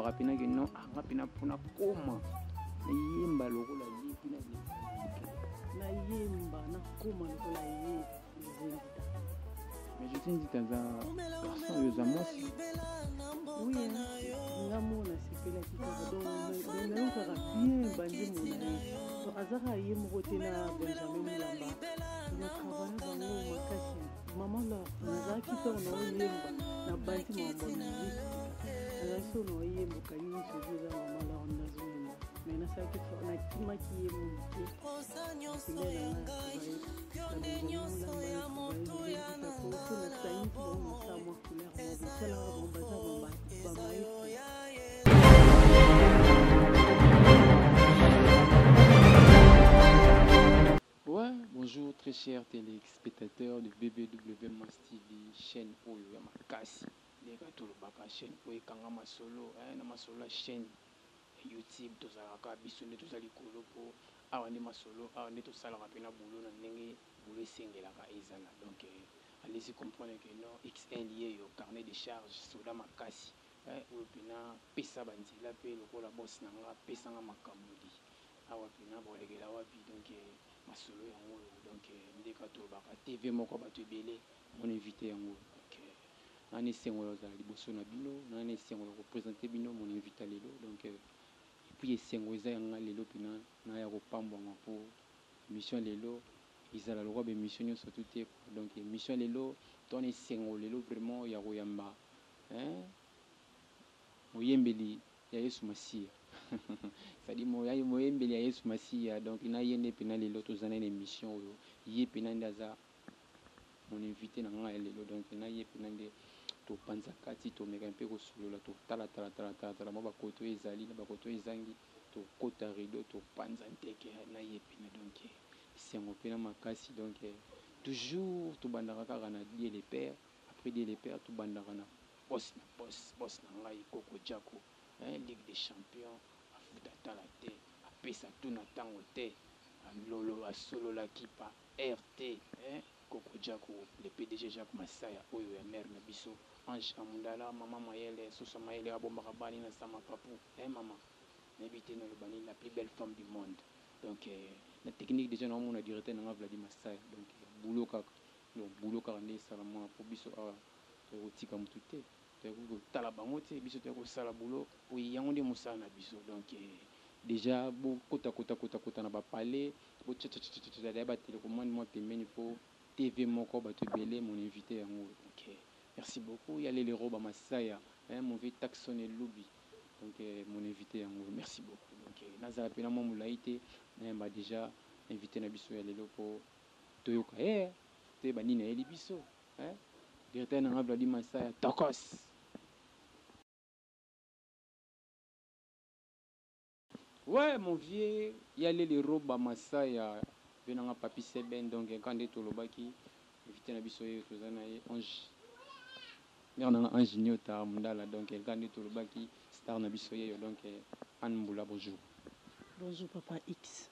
lobaka pena ke non anga pena pona koma yemba lokola lipi na na yemba na koma lokola ye zengita. mais je t'ai dit kaza garçon yo za mwasi Oui, nga mona sepela kitoko donc nalokaka bien bandi mona ye to azaka ye moko te na Benjamin Mulamba na travaille bango makasi mama la nazalaki ntango na oyemba na bandi mambo musique nazalaki so na oyemba okani nyonso ozo eza mama la nazoyemba mais nasalaki nakimaki ye moke Ouais, bonjour très chers téléspectateurs de BBW Mas TV, chaîne Oyo ya Makasi. Les gars tout le baka chaîne Oyo Kangama Solo, na masolo chaîne YouTube tozalaka biso nde tozali kolo po awa nde masolo awa nde tosalaka pena boulot na ndenge boulot esengelaka ezala. Donc allez-y comprendre que non XN lié au carnet de charges soda makasi oyo pena pesa banzela pe lokola boss na nga pesa nga makamudi awa pena bolekela wapi donc masolo yango donc ndeka tolobaka TV moko bato ebele mon invité yango donc nani esengola ozala liboso na bino nani esengola kopresente bino mon invité lelo donc puis esengo eza yanga lelo pena naya kopambwanga mpo émission lelo ezala lokwa bémission nyonso tu te donc émission lelo tona esengo lelo vraiment ya koyamba moyembeli ya Yesu Masiya c'est-à-dire moyembeli ya Yesu Masiya donc na ye nde pena lelo tozana na émission oyo ye pena nde aza mon invité na nga lelo donc na ye pena nde topanza kati tomeka mpe kosolola totala mo bakoto ezali na bakoto ezangi tokota rideau topanza nteke na ye pena donc esengo pena makasi donc toujours tobandaka kaka na Dieu le Père après Dieu le Père tobandaka na boss na ngai Koko Jako Ligue des Champions afuta tala te apesa tout na tango te lolo asololaki pa RT Koko Jako le PDG Jacques Masaya oyo ya mère na biso Ange Amundala mama Mayele Soso Mayele abombaka bani na sama papu maman n'habite na lobani la plus belle femme du monde donc la technique déjà na mon directeur na Vladimir Masaya donc boulot kaka nde salama po biso tokotika mutu te tala bango te biso tokosala boulot oui yango nde mosala na biso donc déjà kota na bapale tcha batelecommande moi pembeni po TV moko bato ebele mon invité yango donc merci beaucoup ya lele roba Masaya mon vieux Taxon et Lubi donc mon invité yango merci beaucoup donc nazala pena mo mulai te na déjà invité na biso ya lelo po toyoka te banini na eli biso directeur na Vladimir Masaya Tokos. Ouais mon vieux ya lele roba Masaya benanga papi Seben donc quand est tolobaki invité na biso yo tozana Ange nanga Ange Nyota Mundala donc quand est tolobaki star na biso yo donc Anne Mbula bonjour. Bonjour papa X.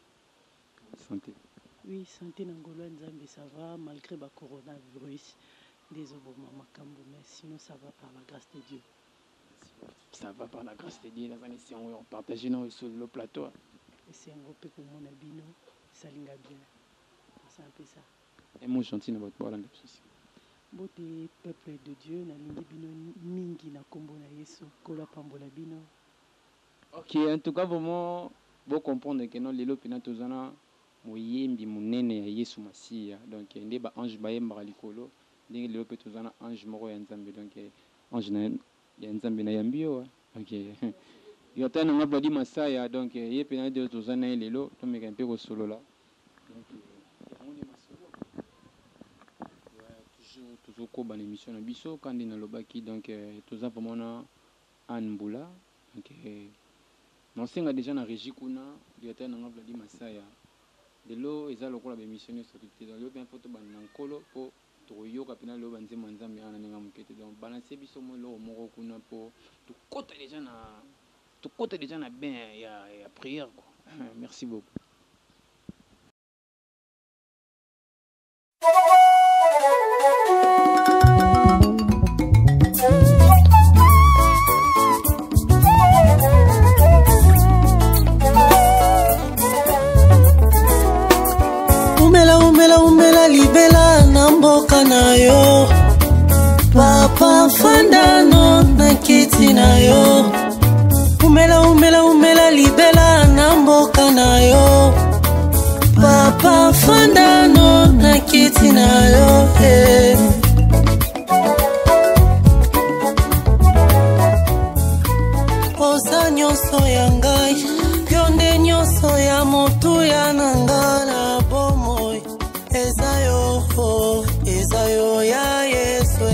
Santé. Oui, santé na ngolo nzambe ça va malgré ba coronavirus désolé makambo mais sinon ça va par la grâce de Dieu. Ça va par la grâce de Dieu si on partage sur le plateau. Et c'est un gros peu pour mon abino, ça linga bien. C'est un peu ça. Et mon gentil na votre parole aussi. Bote peuple de Dieu na lingi bino mingi na kombo na Yesu kola pambola bino. OK, en tout cas vraiment vous comprendre que non lelo pina tozana moyembi munene ya Yesu Masiya donc nde ba ange bayemba likolo ndenge lelo pe tozana ange moko ya Nzambe donc ange na ya Nzambe na yambio OK yota na ngabadi Masaya donc ye pena de tozana lelo to meka mpe ko solola donc on est masolo toujours ko ban émission na biso quand na lobaki donc toza vraiment na Anne Mbula donc non senga déjà na régie kuna yota na ngabadi Masaya de l'eau et ça le cola émission sur tout dans le bien photo ban nkolo po toyoka pena lo banzema Nzambe ana ninga mukete donc balancer biso mo lo moko kuna po to kota déjà na bien ya prière quoi. Merci beaucoup. umela libela na mboka na yo. Papa fandano na kiti na yo. Umela libela na mboka na yo. Papa fandano na kiti na yo. Osa nyonso ya ngai, yonde nyonso ya motu ya nangana bomoi. Eza yo ya Yesu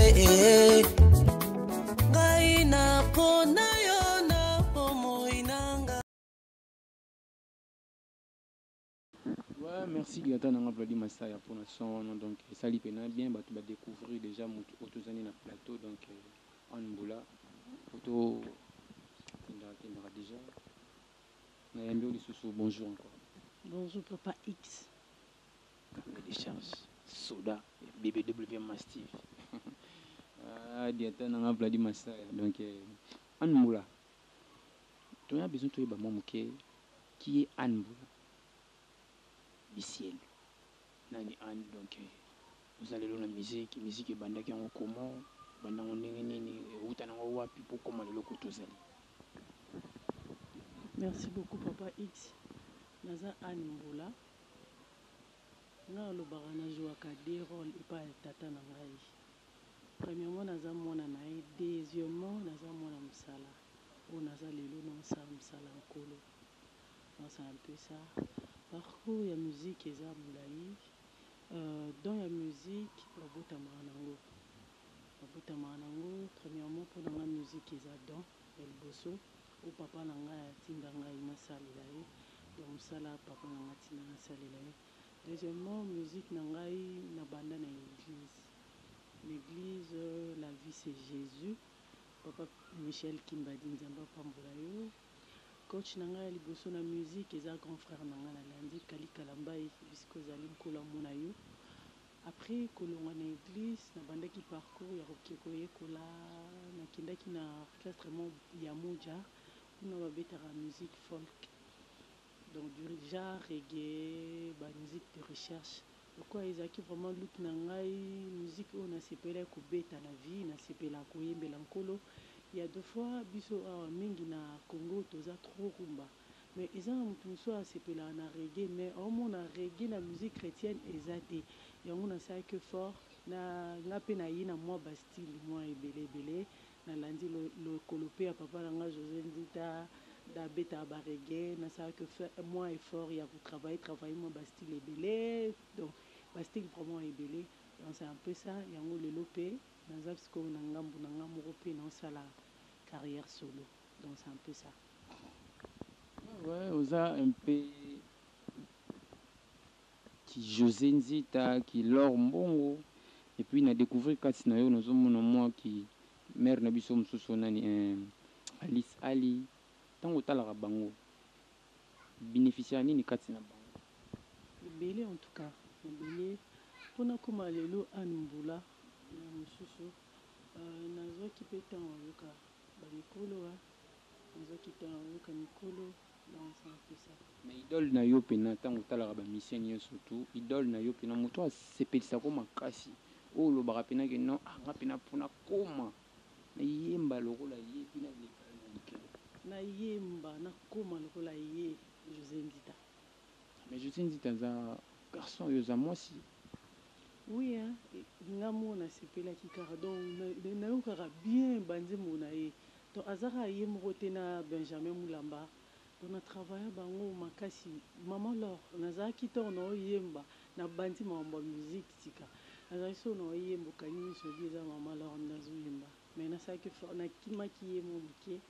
ngai na pona yo na bomoi nanga. Ouais, merci Gata Nanga Vladi Massaya pour notre son. Donc, ça lui pénal bien, bah, tu vas découvrir déjà mon autosani na plateau. Donc, en Mboula, photo, tu déjà. Nayambi Sous bonjour encore. Bonjour Papa X. Caméra de charge, Soda, BBW Mastiff. Gata Nanga Vladi Massaya. Donc, en Mboula, tu as besoin de toi, qui est en Mboula du ciel. Nani Anne, donc vous allez dans la musique et banda qui ont comment banda on nini utana wapi pour comment le loco tous allez. Merci beaucoup Papa X. Naza Anne Mboula. Na lo barana jouaka des rôles et pas tata na ngai. Premièrement naza mona nae, deuxièmement naza mona msala. O naza lelo non sa msala nkolo. Donc c'est un peu ça. Parcours ya musique eza mulayi. Dans la musique, babuta manango. Premièrement pour dans la musique eza dans el bosso ou papa nanga tinda ngai masalila ye. Donc sala papa nanga tinda masalila ye. Deuxièmement musique nangai na banda na l'église. L'église la vie c'est Jésus. Papa Michel Kimbadi Nzamba pambola yo. Coach nanga liboso na musique eza grand frère nanga na landi Kali Kalambai puisque zali nkola mona yo. Après kolonga na église na bandaki parcours ya kokeko yekola na kindaki na orchestre ya moja kuna babetaka musique folk. Donc du genre reggae, ba musique de recherche. Pourquoi ezaki vraiment look na ngai musique on a sepela ko beta na vie na sepela ko yembela nkolo. Il y a deux fois biso mingi na Congo toza trop rumba. Mais ils ont tout ça sepela na reggae mais au moins na reggae la musique chrétienne ezate. Et on a ça que fort na ngape na yina moi Bastille moi ebele na landi le kolopé à papa nanga José Ndita da beta ba reggae na ça que moi effort ya pour travailler moi Bastille ebele donc Bastille vraiment ebele donc c'est un peu ça yango le lopé dans zapsko na ngambu na ngamoko pe na sala carrière solo donc c'est un peu ça. Ouais, on a un peu qui José Nzita, qui Laure Mbongo, et puis on a découvert Katsinayo, nous sommes moi qui mère Nabiso Msousonani, Alice Ali, tant que la bango, bénéficiaire ni Katsina bango. Belé en tout cas, belé, pour nous comme allélo Anumboula, Msousou, nazo qui peut être en yoka, banikolo, nazo qui peut en yoka nikolo. C'est un peu ça. Mais idole na yo pena tango tala ba mission surtout idole na yo pena moto asepelisa ko makasi o lo ba pena ke non nga pena pona koma na yemba lokola ye pina le na yemba na koma lokola ye José Ndita. Mais José Ndita za garçon yo za moi si oui hein ngamo na sepela ki kara donc na yo kara bien banze mona ye to azara ye mokote na Benjamin Mulamba. On a travaillé bango makasi maman Laure nazaki to no yemba na bandi mambo musique tika nazaki so no yembo kanini so biza maman Laure nazo yemba mais na ça que na kimaki yemo muke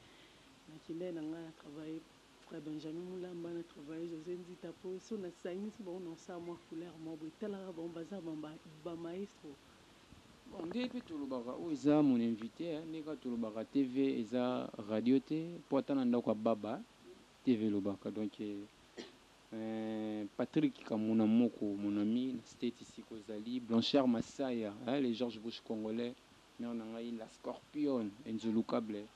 na kinde na nga travaillé frère Benjamin Mulamba na travaillé José Ndita po so na saini so bon no sa moi couleur mo botala bon baza ba maestro. Bon depuis tout le baka o eza mon invité ne ka tout le baka TV eza radio te potana ndako baba TV Lobaka. Donc Patrick Kamuna Moko, mon ami, c'était ici Kozali, Blanchard Massaya, les Georges Bush congolais, la Scorpion, Enzulu Kable,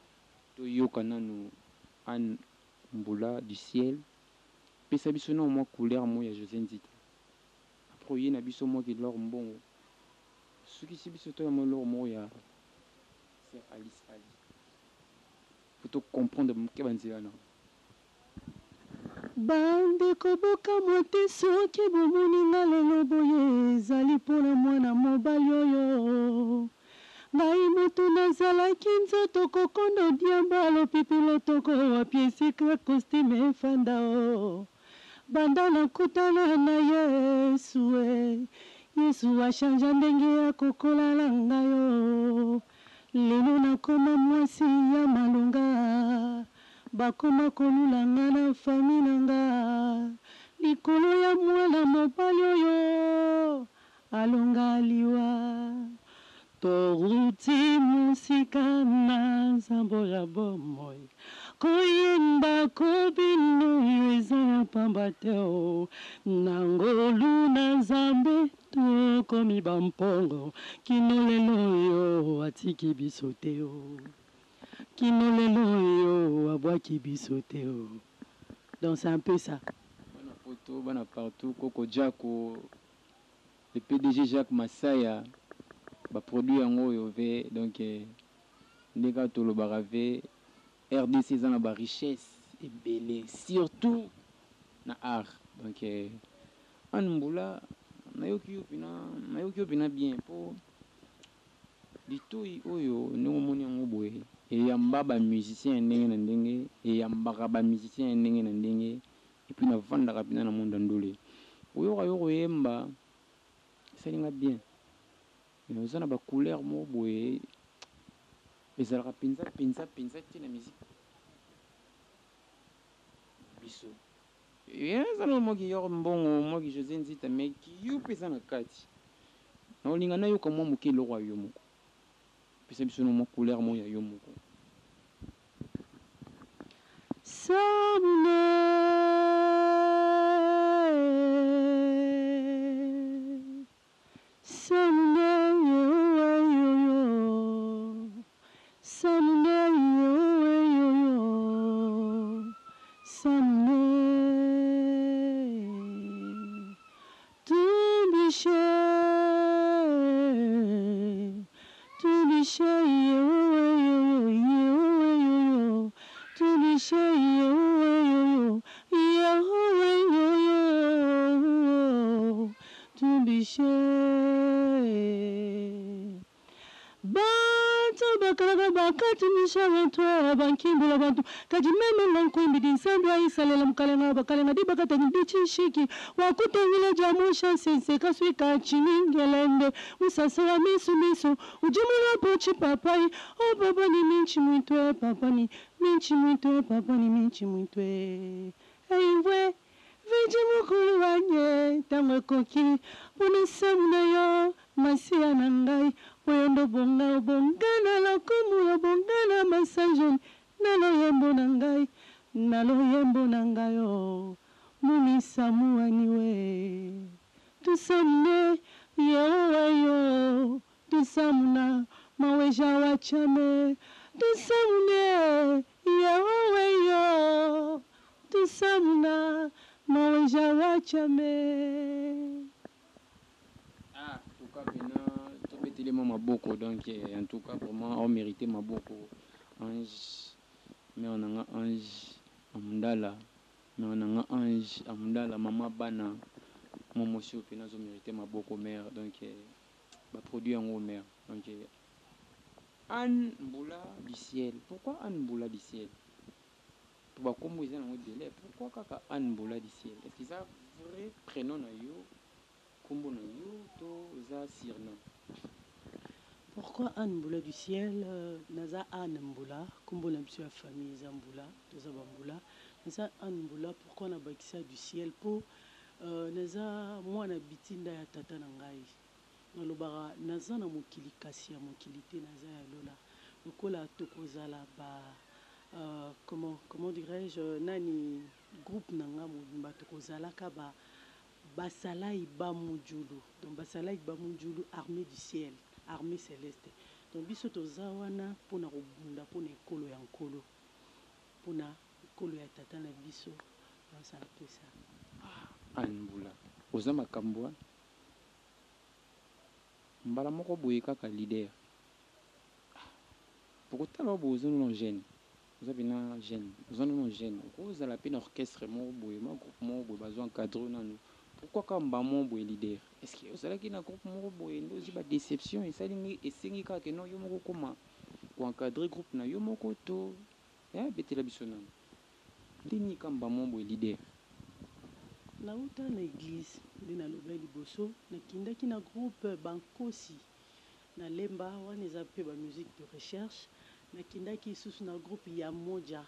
Toyo Kananu, Anne Mboula du ciel. Puis ça bisona moi couleur moi José Ndita. peut-être oye na biso moi qui lor mbongo soki si biso to ya lor mo ya c'est Alice Ali faut to comprendre ke banzela na bandeko bokamwa te soki bomoninga lelo boye ezali mpona mwana mobali oyo ngai motu nazalaki nzoto kokondo diamba lopipi lotoko wapi esika costume efanda o banda nakutana na yesu yesu ashanja ndenge akokolala ngai o lelo nakoma mwasi ya malonga bakoma kolula nga na fami na nga likolo ya mwana mobali oyo alonga liwa toruti musika na nzambo ya bomoi koyemba kobino eza ya pamba te o na ngolu na nzambe tokomi bampongo kino lelo oyo atiki biso te o kino lelo oyo abwaki biso te o. Donc c'est un peu ça. Bana poto bana partout Coco Jacko le PDG Jacques Masaya ba produit yango yo ve donc ndeka tolobaka ve RDC eza na ba richesse ebele surtout na art donc anmbula nayoki yo pina bien po litoi oyo ndenge omoni yango boye eyamba bamusicien ya ndenge na ndenge eyambaka bamusicien ya ndenge na ndenge epuis navandaka mpena na monde andole oyoka yo koyemba esalinga bien oza na bacouleur moko boye ezalaka mpenza te na musike biso eza na moki yor mbongo moki José Nzita meki yo mpe eza na kati na olinga nayoka mwa moke eloko ya yo moko pesa biso na mwa couleur moko ya yo moko bankimbula bantu kadi meme ngankwembidi nsambi aisalela mukalenga bakalenga dibakatani bichishiki wakutengile jamusha sense kaswika chiningelende musasa wa misu ujimula pochi papai o papa ni minchi mwitwe papa ni minchi mwitwe eiwe viji mukulu wanye tamwe koki unisamuna yo masia na ngai oyondo bongana lokumu bongana masanjoni naloyembo na ngai o mumisamuaniwe tusamune yewayo tusamuna maweja wachame tusamune yewayo tusamuna maweja wachame. Ah, en tout cas, maintenant, maboko, donc en tout cas, vraiment, on méritait maboko. Ange, mais on a un ange, amdala, mais on a un ange, amdala, maman bana, mon monsieur, puis nous mérité maboko mère, donc, bah, produit en haut mère, donc, Anne Boula du ciel. Pourquoi Anne Boula du ciel? Pourquoi comme vous avez délai? Pourquoi kaka Anne Boula du ciel? Est-ce que ça vrai prénom na yo? Kombo na yo to za sirna? Pourquoi Anne Mboula du ciel? Naza Anne Mboula, kombo na biso ya famille Zamboula, toza Bamboula. Naza Anne Mboula, pourquoi na bakisa du ciel? Po naza mwana bitinda ya tata na ngai. Nalobara naza na mokili kasi ya mokili te naza ya lola. Lokola tokozala ba comment dirais-je nani groupe nanga mobimba tokozalaka ba basalai bamujulu. Donc basalai bamujulu armée du ciel. Armée céleste. Donc biso toza wana pona kobunda pona ekolo ya nkolo pona ekolo ya tata na biso. Donc ça un peu ça. Anne Mboula oza makambo mbala moko boye kaka leader pokotala boye oza nono jeune oza mpena jeune oza nono jeune okozala mpe na orchestre moko boye ma groupe moko boye bazwa encadre nano pourquoi ka mba moko boye leader est ce que ozalaki na groupe moko boye nde ozwi badéception esengi kaka no yo moko okoma koencadre groupe na yo moko to betela biso nano nde nini ka mba moko boye leader nauta na église nde naloba liboso nakindaki na groupe bankosi na lemba wana eza mpe bamusique de recherche nakindaki lisusu na groupe ya moja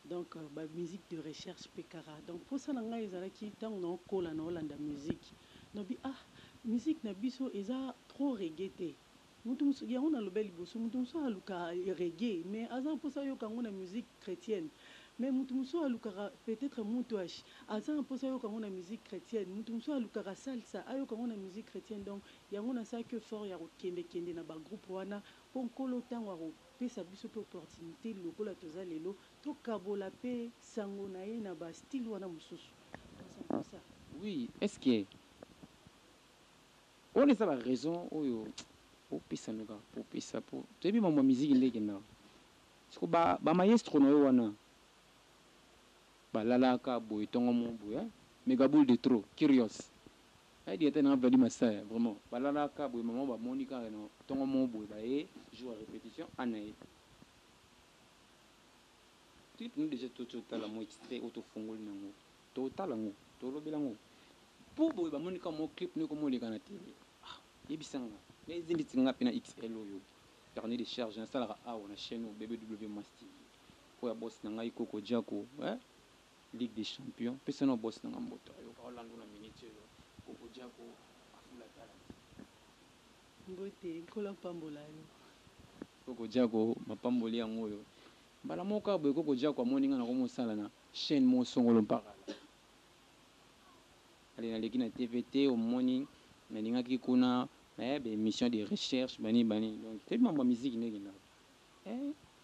donc bamusique de recherche mpe kara donc mposa na ngai ezalaki ntango naokola na olanda musique nobi musique na biso eza trop reggae te yango naloba liboso mutu mosusu aluka reggae mais aza mposa ayoka yango na musique chrétienne mais mutu mosusu alukaka peut-être mutu aza mposa ayoka yango na musique chrétienne mutu mosusu alukaka salsa ayoka yango na musique chrétienne donc yango nasalaki effort ya kokendekende na bagroupe wana mpo nkolo ntango akopesa biso mpe opportunité lokola toza lelo tokabola mpe sango na ye na bastyle wana mosusu ça. Oui, est-ce que on eza baraison oyo opesa noka opesa po toyebi mambo ya miziki ndenge na siko bamaestro na yo wana balalaka boye ntongo mo boye megabule de trop curious ayedi ete nanga vali masaya vraiment balalaka boye mama bamoni kaka na ntongo mo boye baye jour ya répétition ana ye clip nous déjà totala mo extrait otofungoli nango totala ngo tolobela ngo po boye bamoni kaka mo clip ne komoleka na télé yebisanga mais ezinditi nga pena XL oyo carnet de charge nasalaka awa na chaîne BBW Masti oya boss na ngai Koko Diako Ligue des Champions pesa na boss na ngamboto yo ka lando na minute yo Koko Diako afula tala mbote kola pambola yo Koko Diako mapamboli yango yo mbala moka boye Koko Diako amoni nga na komosala na chaîne mo songolo mpaka allez na leki na TVT au morning na lingaki kuna émission de recherche bani donc c'est ma musique ndenge na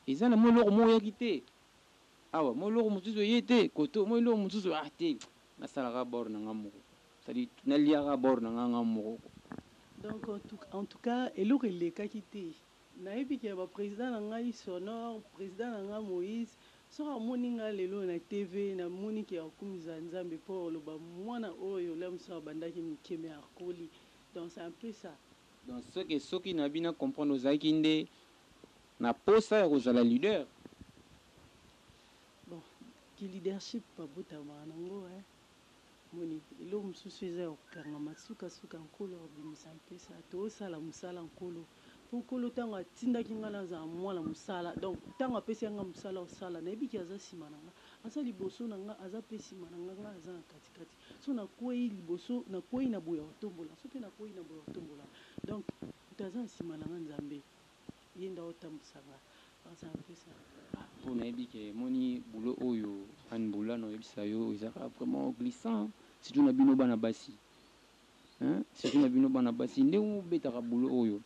eza na moloko mo yaki te awa moloko mosusu yete koto moloko mosusu te nasalaka bord na nga moko c'est-à-dire naliaka bord na nga moko donc en tout cas eloko elekaki te nayebi ke baprésident na ngai Sonore président na nga Moïse soki amoni nga lelo na TV namoni ke akumisa nzambe mpo oloba mwana oyo la mosusu abandaki mikeme ya akoli. Donc c'est un peu ça. Donc ce qui n'a bien comprendre aux Akinde na posa aux la leader. Bon, qui leadership pas buta manango moni lo mususu eza okanga masuka suka nkolo bimisa mpesa to sala musala nkolo pour nkolo tanga tindaki nga na za mwana musala donc tanga pesi nga musala osala na ebiki aza sima nanga asa liboso nanga aza pesi mananga nga aza na katikati so na kwei liboso na kwei na boya otombola so pe na kwei na boya otombola donc utaza sima nanga nzambe yenda otamsanga asa mpesa pour na ebiki moni boulot oyo anbula no ebisa yo ezaka vraiment glissant si tu na bino bana basi si tu na bino bana basi nde obetaka boulot oyo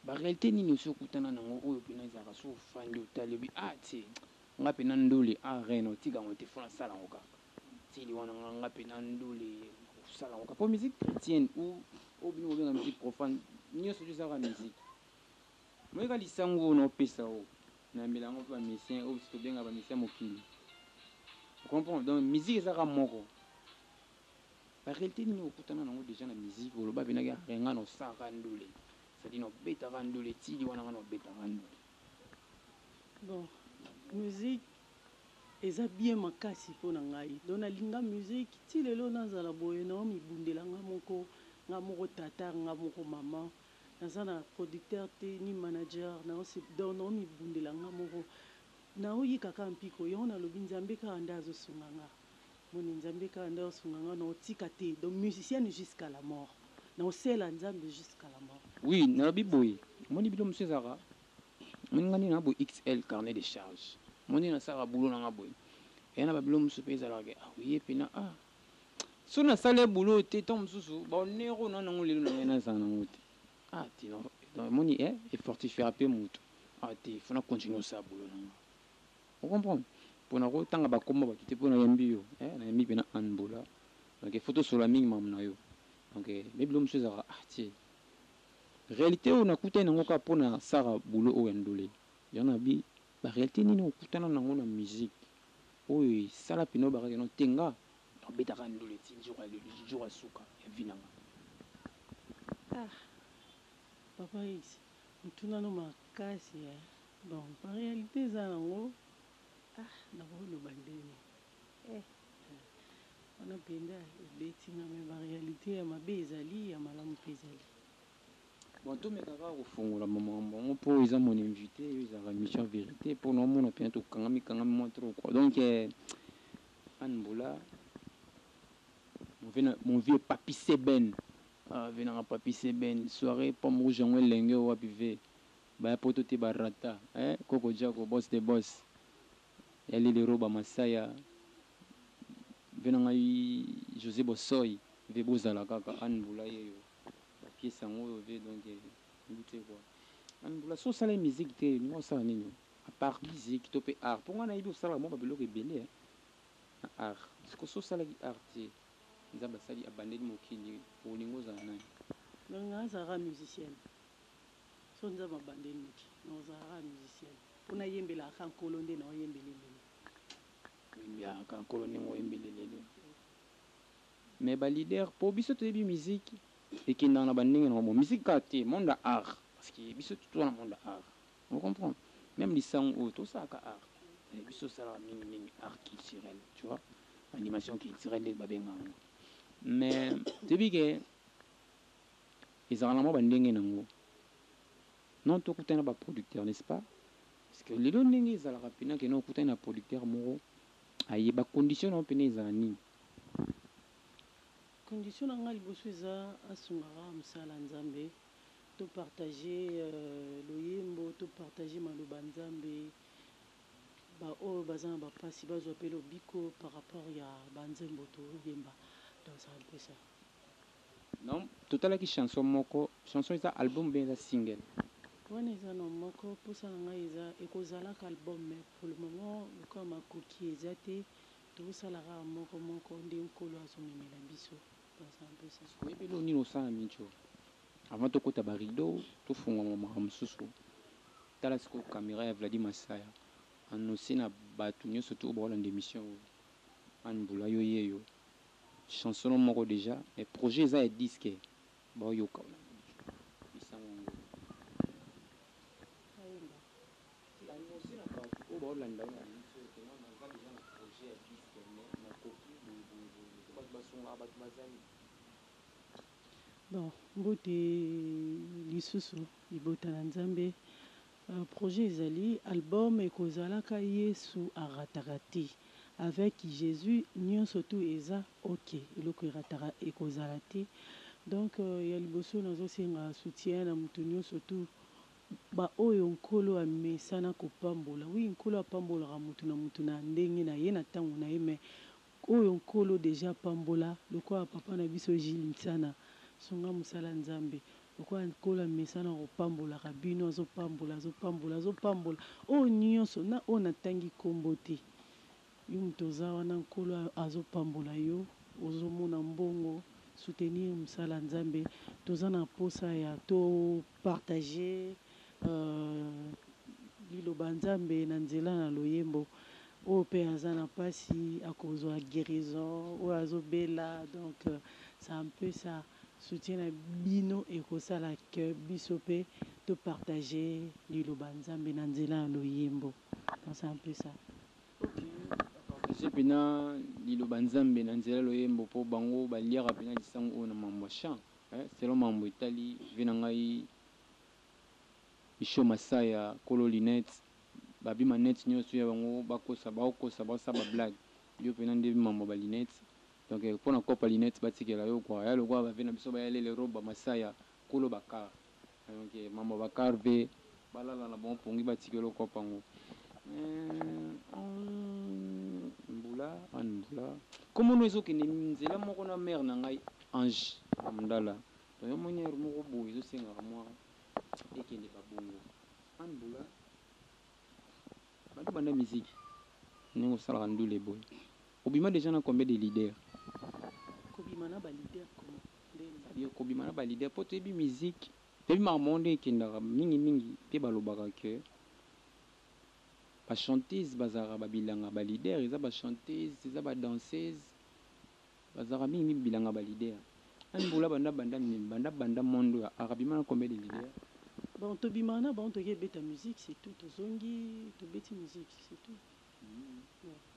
ba réalité nini oso kutana nango oyo pena ezaka so fandi otalebi ti nga pena ndole reno tika ngo te fona sala ngo kaka tili wana nga pena ndole sala ngo kaka po musique chrétienne ou bino benga musique profane nyonso ezaka musique moyeka lisango na opesa o na milango pa misien ou si to benga ba misien mokili comprends donc musique ezaka moko la réalité nini okutana nango déjà na musique oloba benaki renga no saka ndole c'est-à-dire no beta ndole tili wana no beta ndole bon musique eza bien makasi mpona ngai donc nalinga musique ti lelo nazala boye na mibundela nga moko tata nga moko mama naza na producteur te ni manager donc na mibundela nga moko naoyikaka mpiko yango nalobi nzambe kaka nde azosunga nga moni nzambe kaka nde azosunga nga naotika te donc musicienne jusqu'à la mort naosela nzambe jusqu'à la mort. Oui nalobi boye moni bilo mosusu ezaka moni nga nini na boye XL carnet de charge moni nasala boulot na nga boye eyana babilo mosusu mpe ezalaka oye pena so nasala boulot te ntango mosusu baonero na nango lelo na ngai nazala nango te tino moni efortifiera mpe motu te fona continue osala boulot na nga ocomprendre mpona kotanga bakomba bato te mpo nayambi yo nayambi mpena anbola donc efoto sola mingi mamu na yo donc me bilo mosusu ezalaka artier réalité oyo nakutani nango kaka mpona sara bulo oyo ya ndole yana bi baréalité nini okutana nango na musique oyo esala pene bakaki no tenga obetaka ndole ti jour ya suka ya vi nanga papa isi mtunano makasi ya bon baréalité eza nango nakoloba ndenge wana mpenza ebetinga me baréalité ya mabe ezali ya malamu mpe ezali bon tomekaka kofungola makambo yango mpo eza mon invité oyo ezalaka mission vérité mpo naomona mpena tokangami mwa trop quoi donc anbola mon vieux papi seben venanga papi seben soirée pomme rouge yango elenge wapi ve baya poto te barata koko jako boss de boss yaleli roba masaya venanga josé bosoy ve bozala kaka anbola yeyo bapiese yango oyo ve donc te quoi anbola so osala musique te ninga osala nini à part musique to mpe art mpo ngai nayebi osalaka mwa babiloko ebele na art siko so osalaki art te nzambe asali abandeli mokili olingi ozala nani nanga azalaka musicienne so nzambe abandeli mokili naozalaka musicienne mpona yembelaka nkolo nde naoyembelelele oyembiaka nkolo ndenge oyembelelele mais balider mpo biso toyebi musique ekendaka na bandenge nango bon musique kaka te monde ya art parce que biso toza na monde ya art on comprend même lisango oyo tosalaka art biso osalaka mingimingi art culturel tu vois animation culturelle babengaka mais toyebi ke ezalaka na mwa bandenge nango non tokutani na baproducteur n'est-ce pas parce que lelo ndenge ezalaka mpena kena okutani na producteur moko ayeba condition nango mpena ezala nini condition nanga liboso eza asungaka mosala nzambe topartage loyembo topartage maloba nzambe baoyo baza na bapasi bazwa mpe lobiko par rapport ya banzembo toyemba donc ça mpe ça non totalaki chanson moko chanson eza album mpe eza single wana eza na moko mposa na ngai eza ekozalaka album mais pour le moment lokola makoki eza te tokosalaka moko nde nkolo azomemela biso koyebeli nini osala mincho avant tokota barideau tofungwama makambo mosusu tala sikoyo caméra ya Vladi Masaya annonce na bato nyonso to baolanda émission oyo anbula yo yeyo chanson moko déjà mais projet eza ya disque baoyoka bisango ngo annonce na bato oyo baolanda yo na miso tena naza déjà na projet ya disque mais nakoki bato basungaka bato bazali bon mbote lisusu libota na nzambe projet ezali album ekozalaka yesu arataka te avec jésus nyonso tu eza ok eloko erataka ekozala te donc ya liboso nazosenga soutien na moto nyonso tu baoyo nkolo amesana kopambola wi nkolo apambolaka motu na motu na ndenge na ye na ntango na ye mais oyo nkolo deja pambola lokola papa na biso Gilles Mtsana songa mosala nzambe lokola nkolo amesana kopambolaka bino azopambola oyo nyonso na oyo natangi kombo te yo moto oza wana nkolo azopambola yo ozomona mbongo soutenir mosala nzambe toza na posa ya topartage liloba nzambe na nzela na loyembo oyo mpe aza na mpasi akozwa guérison oyo azobela donc c'est un peu ça soutien na bino ekosala ke biso mpe topartage liloba nzambe na nzela ya loyembo donc c'est un peu ça partage mpena liloba nzambe na nzela loyembo mpo bango baliaka mpena lisango oyo na mambo ya champ selon mambo etali ve na ngai Micho Masaya kolo linette babima net nyonso ya bango bakosa basaba blague yo mpena nde mambo ba linette donc mpona kopa linette batikela yo kwa ya lokwa bave na biso bayalele roba Masaya kolo bakar donc mambo bakar ve balala na bon pongi batikela kopa ngo mbula komono ezokende nzela moko na mare na ngai Ange Amdala to yo moniere moko boye ezosengaka mwa ekende babongo anbula bandi banda musique ndenge osalaka ndule boye obima déjà na combien de leader kobima na balider yo kobima na ba leader po toyebi musique toyebi mamonde ekendaka mingi pe balobaka ke ba chanteuse bazalaka babilanga ba leader eza ba chanteuse eza ba danseuse bazalaka mingi bilanga ba leader anbula banda mondo akabima na combien de leader. Bon, tobimana bon to beta musique c'est tout tozongi to beti musique c'est tout.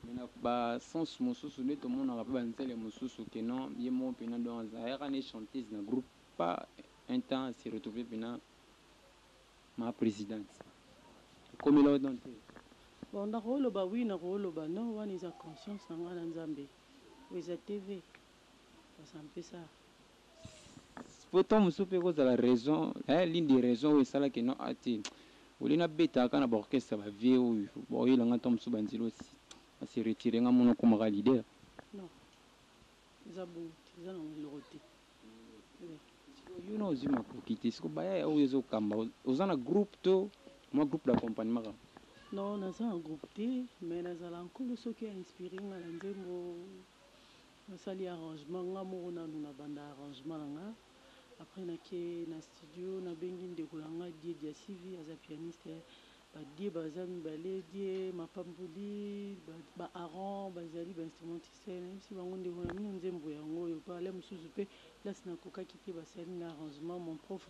Mais na ba sens mosusu ne to mona ka ba nzele mosusu ke non ye mo pena dans aera ne chanteuse na groupe pas un temps se retrouver pena ma présidente comme il a dans bon na rolo ba oui na rolo ba non one is a conscience na ngana nzambe weza TV ça un peu ça. Pourtant mosusu pe cause la raison l'une des raisons où ça là que non ati olina beta kana ba orchestre ba vie ou bon il nga tom su banzilo aussi se retirer nga mono comme leader. Non. Ils abou, ils ont le roté. You know zima ko kiti siko baya ou ezo kamba ozana groupe to moi groupe d'accompagnement. Non, on a ça un groupe T, mais on a encore ce qui a inspiré nga nzembo na sali arrangement nga mo na nous na banda arrangement nga. Après na ke na studio na bengi ndekolanga dia CV as a pianiste badie baza mibale die mapamboli baaron bazali bainstrumentiste nayebisi bango ndeko na mino nzembo yango oyo pale mosusu mpe place nakokaki te basali na arrangement mon prof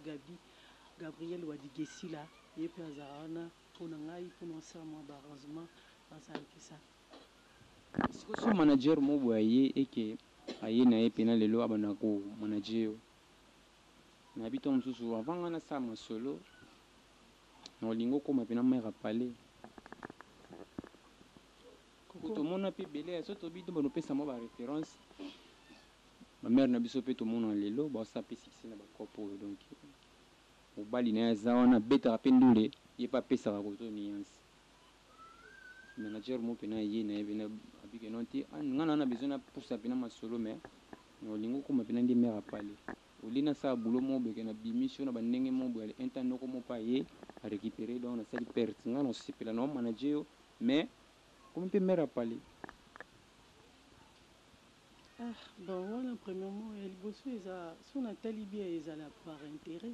Gabriel Wadigesila ye mpe azala wana mpona ngai mpona osala mwa baarrangement basalaki sa sikoso manager mo boye aye eke aye na ye pena lelo abanda ko manager na bito mosusu avant nga nasala masolo na olingo koma pena mère palais to mona pe belé so to bito bono pesa mo ba référence ma mère na biso pe to mona lelo ba sa pe succès na ba kopo donc o bali na za wana beta pe ndule ye pa pesa ka ko to nuance manager mo pena ye na bena abike nonti ngana na besoin na poussa pena masolo mais na olingo koma pena ndi mère palais olina sa boulot mo beke na bimission na bandenge mo boye intano ko mo pa ye à récupérer donc na sali perte nga no sipela no manager mais comme peut mère parler ah bon voilà premièrement el bosso eza son atali bien ezala par intérêt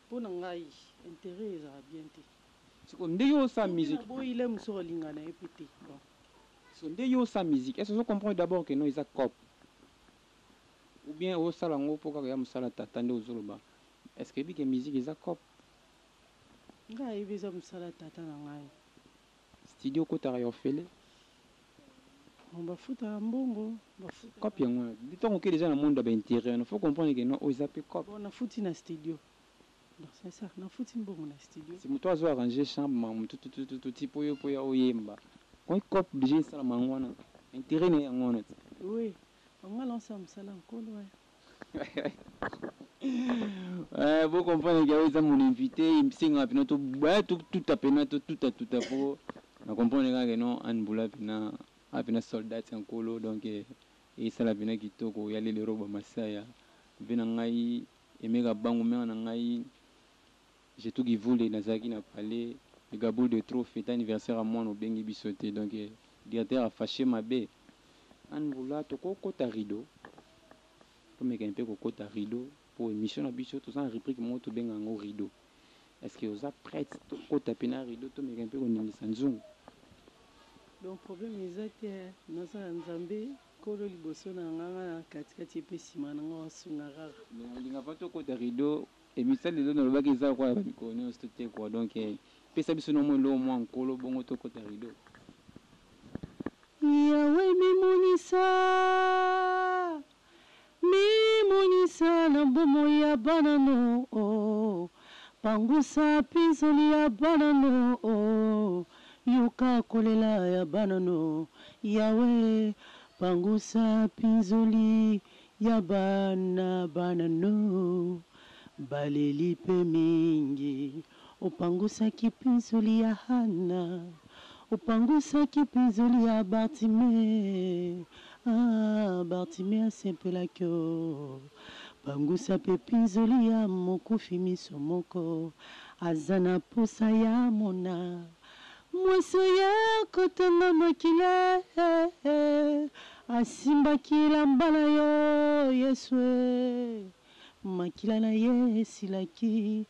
pour ngai intérêt ezala bien te c'est comme ndeyo sa musique bo il aime so lingana epité bon so ndeyo sa musique est-ce que vous comprenez d'abord que non eza cop ou bien au salango pour que ya musala tatande ozoloba est-ce que bi que musique eza cop ngai beza musala tata na ngai studio ko ta yofele on va foutre un bongo bafuta cop yango ditongo ke déjà na monde ba intérêt il faut comprendre que non oza pe cop on a foutu na studio donc c'est ça na foutu bongo na studio c'est muto azo arranger chambre mam tout tipo yo po ya oyemba ko cop déjà ça la mangwana intérêt ne yango oui on va lancer musala nkolo vous comprenez que vous avez mon invité, il me signe à tout à peine, tout à pour. On comprend que non, un boula pina, a pina soldat en colo, donc et ça la pina qui toko, y aller les robes masaya, venangai, et méga bang ou menangai. J'ai tout qui voulait, Nazaki n'a parlé, le gabou de trop fête anniversaire à moi, au bengi bisoté, donc directeur a fâché ma baie. Un boula toko kota rideau. Comme un peu kota rideau. Pour émission na biso tout ça en réplique mo to benga ngo rideau est-ce que vous êtes prêt ko taper na rideau to meka mpe ko ningisa nzungu donc problème ezate na sa nzambe ko lo liboso na nganga katikati pe sima na ngo sunga rara donc linga pa to ko ta rideau émission les autres lobaki za kwa ba mikoni sto te quoi donc pesa biso no mo lo mo nkolo bongo to ko ta rideau yawe mimonisa mimonisa na bomo ya banano oh. Pangusa pinzoli ya banano oh. Yuka kolela ya banano yawe pangusa pinzoli ya banano baleli pe mingi opangusa kipinzoli ya hana opangusa kipinzoli ya Bartime ah Bartime asempela kyo pangusa pe pinzoli ya mokufi miso moko azana posa ya mona mwaso ya kotanga makila asimbaki elamba na yo Yesu makila na ye esilaki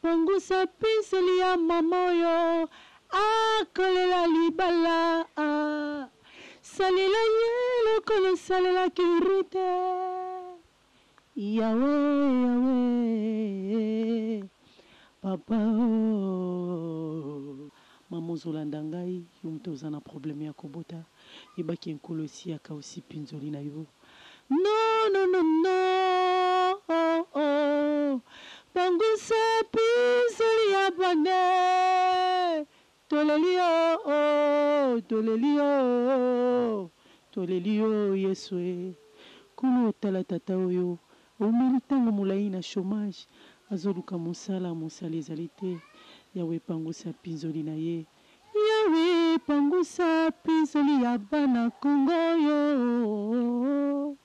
pangusa piseli ya mama oyo akolela libala salela ye lokolo salelaki rute yawe yawe papa mama ozolanda ngai yo moto oza na probleme ya kobota yebaki enkolo esiaka osi mpinzoli na yo no pangusa mpinzoli ya bane toleli yo Yesu kuna otala tata oyo omeli ntango molai na chômage azoluka mosala ezali te yawe pangusa mpinzoli na ye yawe pangusa mpinzoli ya bana Kongo yo.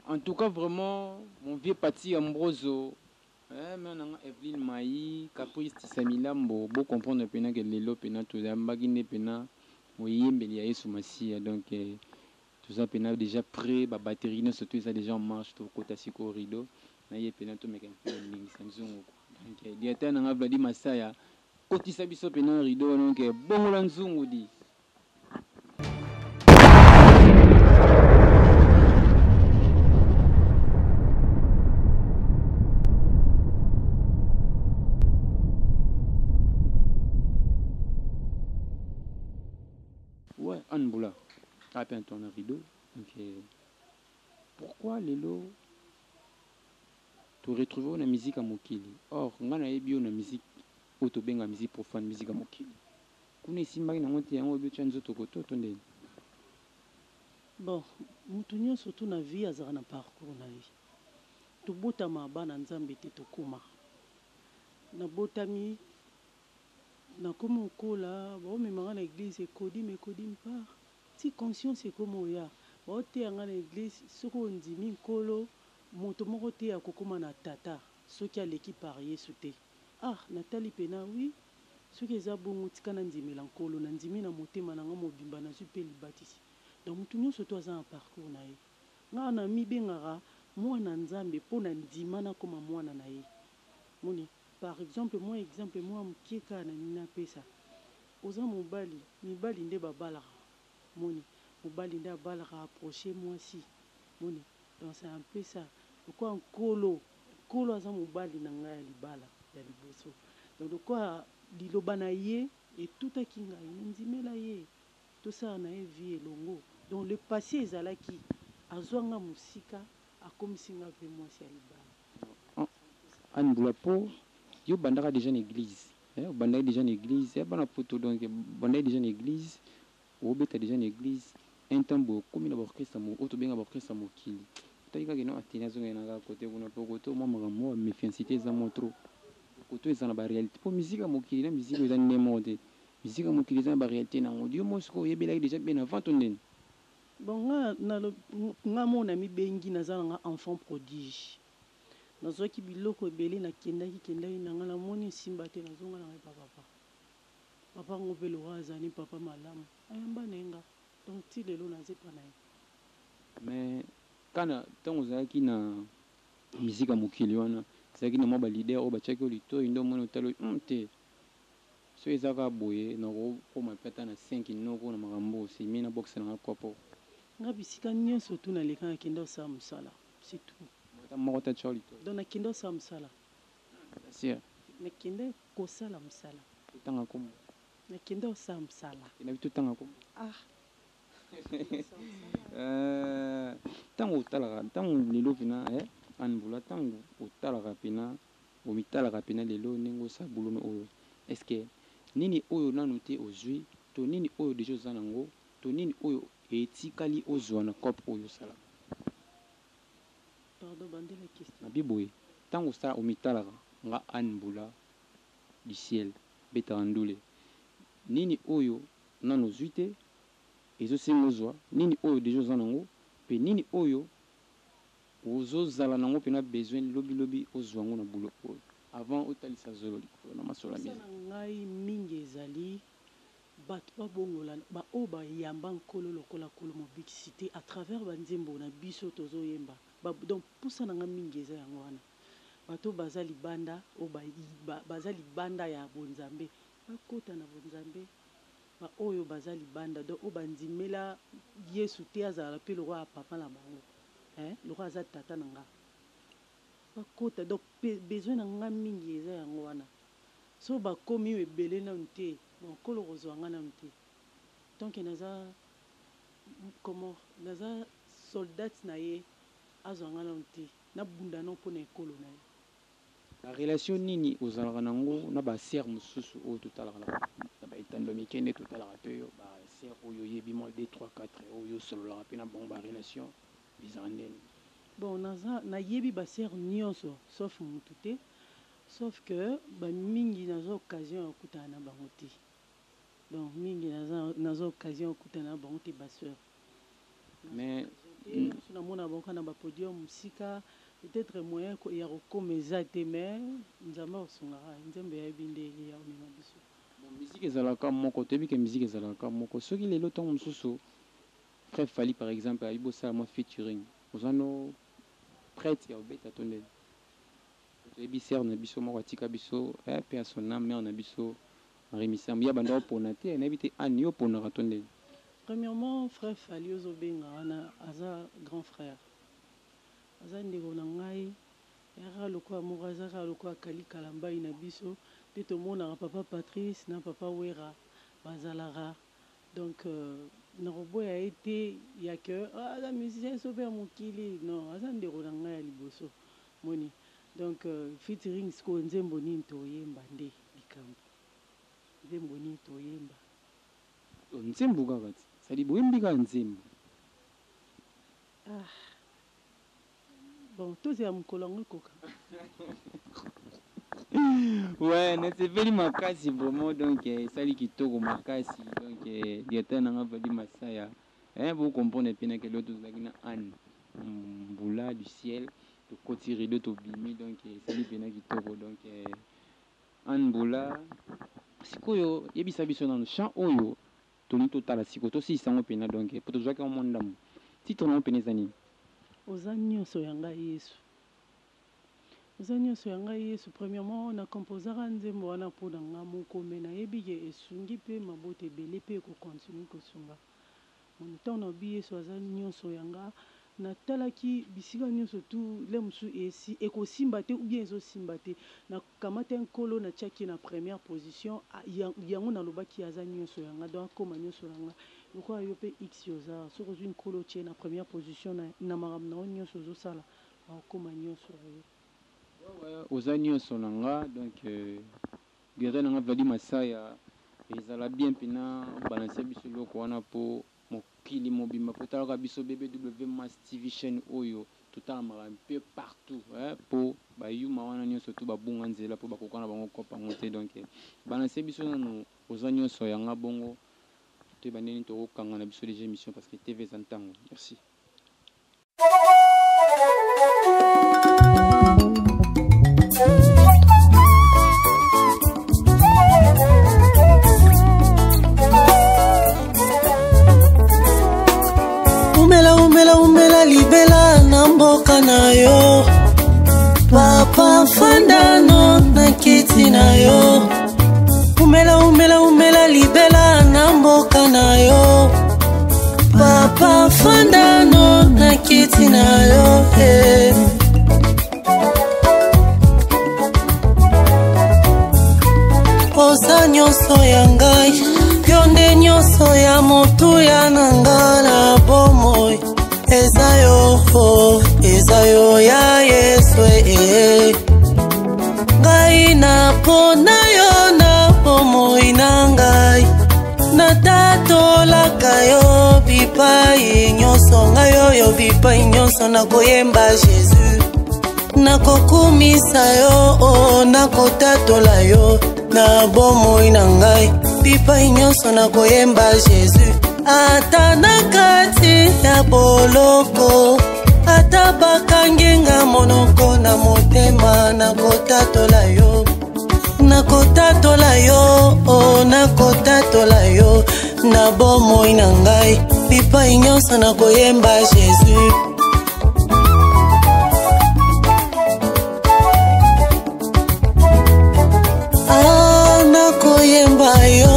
En tout cas, vraiment, mon vieux Pati Ambroso, maintenant Evelyne Maï, Caprice Tissamilambo, beau comprendre pena que lelo pena tout ça, mbagine pena, moyembeli ya Yesu Masia, donc tout ça pena déjà prêt, ba batterie ne surtout ça déjà en marche tout côté siko rideau, na ye pena tout meka ning Samsung quoi. Donc diata na ngabla di Masaya, côté sabiso pena rideau donc bon la nzungu di. Ouais, Anne Boula, a peint ton rideau. Donc, pourquoi les lots tu retrouves la musique à Mokili? Or, on a eu une musique, autobenga musique profane, musique à Mokili. Kuna simba ina ngote yango bio chanzo tokoto tonde. Bon, mutu nyonso tu na vie azaka na parcours na ye. Tobotama bana nzambe te tokoma. Nabotami nakoma okola baomemanga na église ekodi mpar ti conscience ekoma oya baoteyanga na église soki ondimi nkolo moto moko te akokoma na tata soki aleki par yesu te natali pena wi soki eza bongo tika na ndimela nkolo na ndimi na motema nanga mobimba nazwi mpe libatisi donc motu nyonso to aza na parcours na ye ngai na mibengaka mwana nzambe mpo na ndima nakoma mwana na ye moni. Par exemple, moi mkieka na nina pesa. Oza mibali nde babalaka. Moni, mobali nde abalaka approcher moi si. Moni, donc c'est un peu ça. Pourquoi un kolo aza mobali na ngai ya libala ya liboso. Donc pourquoi liloba na ye et tout akinga ndimela ye. Tout ça na vie elongo. Donc le passé ezalaki azwanga musika akomisinga pe moi si ya libala. Anne Boulapo yo bandaka déjà une église bandaka déjà une église bana poto donc bandaka déjà une église obeta déjà une église un temps comme na orchestre mo auto benga orchestre mokili toyika kino atina zonga na côté kuna pokoto moi makambo méfiancité za montre koto eza na ba réalité po musique mokili na musique eza ne monde musique mokili eza ba réalité na audio mosiko yebela déjà bien avant ton nen bon nga mona mi bengi nazana enfant prodige. Nazoki biloko ebele na kendaki nanga na moni simba te nazonga na papa ngopelo wazani papa malamu ayamba nenga donc ti lelo nazepa na ye. Mais kana tango zaki na musique ya mokili wana zaki na mwa leader o bachaki olito ndo mona talo te so ezaka boye na ko koma peta na 5 noko na makambo si mina box na kopo nga bisika nyonso tu na leka kenda sa musala c'est tout. Mota cholito donc nakende osala mosala sia nakende kosala mosala tanga komo nakende osala mosala na bitu tanga komo tango utalaka tango lelo pina anbula tango utalaka pina omitalaka pina lelo nengo sabulo oyo est-ce que nini oyo nanu te ozwi to nini oyo deja oza nango to nini oyo etikali ozwa na kope oyo sala. Pardon, bande la question. Na biboye tango sala omitalaka nga anbula du ciel betandule nini oyo nanu zuite ezo singozwa nini oyo deja oza nango pe nini oyo ozozala nango pena besoin lobi ozwa ngo na bulo oyo avant otalisa zolo likolo na masola mizi ngai mingi ezali bato babongola baoyo bayamba nkolo lokola kolo mobikisité à travers banzembo na biso tozoyemba donc pusa nanga mingi eza yango wana bato baza libanda o baza libanda ya bonzambe bakota na bonzambe baoyo baza libanda donc o bandimela Yesu te azala pe le roi papa na bango le roi aza tata nanga bakota donc besoin nanga mingi eza yango wana so bakomi ebele nanu te nkolo kozwanga nanu te donc naza comment naza soldat na ye azwanga nanu te nabunda no mpona ekolo na ye. La relation nini ozalaka nango na baser mosusu oyo totalaka na baetando mikende totalaka mpe oyo baser oyo oyebi mwa 2 3 4 oyo osololaka mpe na bango barelation bizala ndeni? Bon nayebi baser nyonso sauf mutu te sauf que mingi naza occasion ya kokutana na bango te donc mingi naza occasion ya kokutana na bango te baseur mais namona bango na bapodium musika peut-être moyen ya kokoma eza te mais nzambe osungaka nzambe yayebi ndenge ya omema biso. Musique ezalaka moko toyebi ke musique ezalaka moko soki lelo ntango mosusu frère Fally par exemple ayebi osala mwa featuring oza no prêtre ya obeta to ndeni toyebi ser na biso moko atika biso mpe asona mare na biso remisamba ya banda opona te nayebi te ani yo oponaka to ndeni? Premièrement frère Fally ozobenga wana aza grand frère aza ndeko na ngai yaka lokola moko azaka lokola akali kalambai na biso mpe tomonaka papa Patrice na papa Wera bazalaka donc nakoboya ye te ya ke aza musicien so mpe ya mokili non aza ndeko na ngai ya liboso moni donc featuring sikoyo nzembo nini toyemba nde likambo nzembo nini toyemba nzembo kaka ti sadi boyembi kaka nzembo bon tozela mokolo yango ekoka ouais nasepeli makasi vraiment donc esali kitoko makasi donc directeur nanga Vali Masaya bocomprendre mpe na kelo tozalaki na Anne Mbula du ciel tokoti rideau tobimi donc esali mpena kitoko donc Anne Mbula sikoyo yebisa biso nano champ oyo tolingi totala sikoyo tosilisa yango mpena donc mpo tozwaki yango mwa ndambo titre nango mpena eza nini? oza nyonso ya ngai Yesu oza nyonso ya ngai Yesu. Premièrement na composaka nzembo wana mpona nga moko me nayebi ke esungi mpe mabota ebele mpe ekokontinue kosunga ntango na obi Yesu aza nyonso ya nga natalaki bisika nyonso tu le mosusu esi ekosimba te ou bien ezosimba te nakamata nkolo natiaki na première position yango nalobaki aza nyonso ya nga donc akoma nyonso ya nga lokola yo mpe x yoza soki ozwi nkolo tie na première position na makambo na yo nyonso ozosala akoma nyonso ya yo oza nyonso na nga donc gere nanga Vali Masaya ezala bien mpena balanse biso eloko wana mpo mokili mobimba mpo talaka biso BBW Mass TV chaîne oyo totalamaka mpe partout mpo bayuma wana nyonso to babunga nzela mpo bakoka na bango kopango te donc balanse biso nano oza nyonso yanga bongo toyeba ndeni tokokanga na biso déjà émission parce que TV eza ntango. Merci. umela libela na mboka na yo papa fandano na kiti na yo umela libela na mboka na yo papa fandano na kiti na yo oza nyonso ya ngai yo nde nyonso ya motuya na nga na bomoi eza yo ya Yesu ngai napona yo na bomoi na ngai natatolaka yo bipai nyonso ngai oyo bipai nyonso nakoyemba Jésus nakokumisa yo nakotatola yo na bomoi na ngai bipai nyonso nakoyemba Jésus ata na kati ya boloko ata bakangenga monoko na motema nakotatola yo nakotatola yo, oh, nakotatola yo na bomoi na ngai bipai nyonso nakoyemba Jésus. Nakoyemba yo